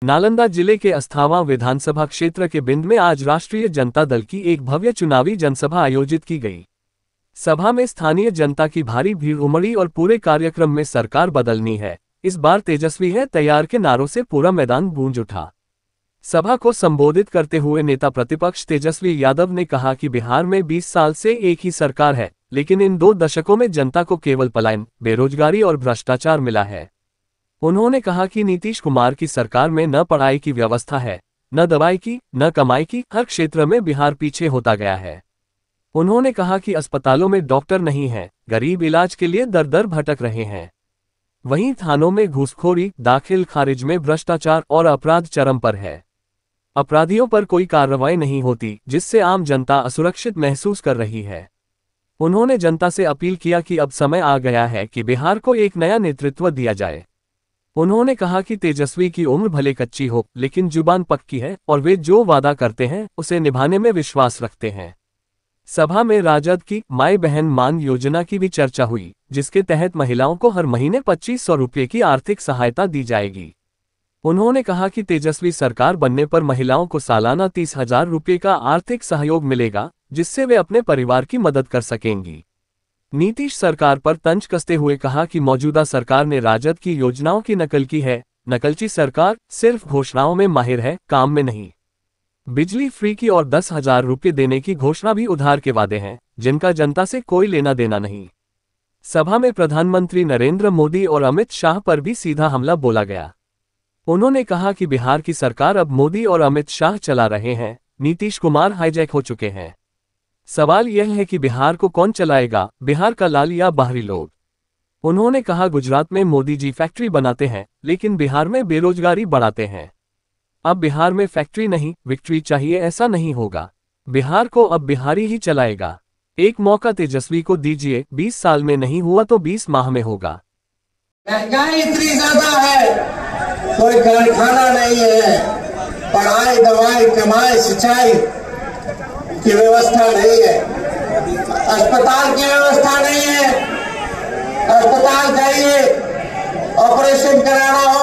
नालंदा जिले के अस्थावां विधानसभा क्षेत्र के बिंद में आज राष्ट्रीय जनता दल की एक भव्य चुनावी जनसभा आयोजित की गई। सभा में स्थानीय जनता की भारी भीड़ उमड़ी और पूरे कार्यक्रम में सरकार बदलनी है, इस बार तेजस्वी है तैयार के नारों से पूरा मैदान गूंज उठा। सभा को संबोधित करते हुए नेता प्रतिपक्ष तेजस्वी यादव ने कहा कि बिहार में 20 साल से एक ही सरकार है, लेकिन इन 2 दशकों में जनता को केवल पलायन, बेरोजगारी और भ्रष्टाचार मिला है। उन्होंने कहा कि नीतीश कुमार की सरकार में न पढ़ाई की व्यवस्था है, न दवाई की, न कमाई की, हर क्षेत्र में बिहार पीछे होता गया है। उन्होंने कहा कि अस्पतालों में डॉक्टर नहीं है, गरीब इलाज के लिए दर दर भटक रहे हैं। वहीं थानों में घूसखोरी, दाखिल खारिज में भ्रष्टाचार और अपराध चरम पर है। अपराधियों पर कोई कार्रवाई नहीं होती, जिससे आम जनता असुरक्षित महसूस कर रही है। उन्होंने जनता से अपील किया कि अब समय आ गया है कि बिहार को एक नया नेतृत्व दिया जाए। उन्होंने कहा कि तेजस्वी की उम्र भले कच्ची हो, लेकिन जुबान पक्की है और वे जो वादा करते हैं उसे निभाने में विश्वास रखते हैं। सभा में राजद की माई बहन मान योजना की भी चर्चा हुई, जिसके तहत महिलाओं को हर महीने 2500 रुपये की आर्थिक सहायता दी जाएगी। उन्होंने कहा कि तेजस्वी सरकार बनने पर महिलाओं को सालाना 30,000 रुपये का आर्थिक सहयोग मिलेगा, जिससे वे अपने परिवार की मदद कर सकेंगी। नीतीश सरकार पर तंज कसते हुए कहा कि मौजूदा सरकार ने राजद की योजनाओं की नकल की है। नकलची सरकार सिर्फ घोषणाओं में माहिर है, काम में नहीं। बिजली फ्री की और 10,000 रुपये देने की घोषणा भी उधार के वादे हैं, जिनका जनता से कोई लेना देना नहीं। सभा में प्रधानमंत्री नरेंद्र मोदी और अमित शाह पर भी सीधा हमला बोला गया। उन्होंने कहा कि बिहार की सरकार अब मोदी और अमित शाह चला रहे हैं, नीतीश कुमार हाईजैक हो चुके हैं। सवाल यह है कि बिहार को कौन चलाएगा, बिहार का लाल या बाहरी लोग। उन्होंने कहा गुजरात में मोदी जी फैक्ट्री बनाते हैं, लेकिन बिहार में बेरोजगारी बढ़ाते हैं। अब बिहार में फैक्ट्री नहीं, विक्ट्री चाहिए, ऐसा नहीं होगा। बिहार को अब बिहारी ही चलाएगा। एक मौका तेजस्वी को दीजिए, 20 साल में नहीं हुआ तो 20 माह में होगा। महंगाई इतनी ज्यादा है, कोई कारखाना नहीं है, पढ़ाई, दवाई, कमाई, सिंचाई की व्यवस्था नहीं है, अस्पताल की व्यवस्था नहीं है। अस्पताल जाइए, ऑपरेशन कराना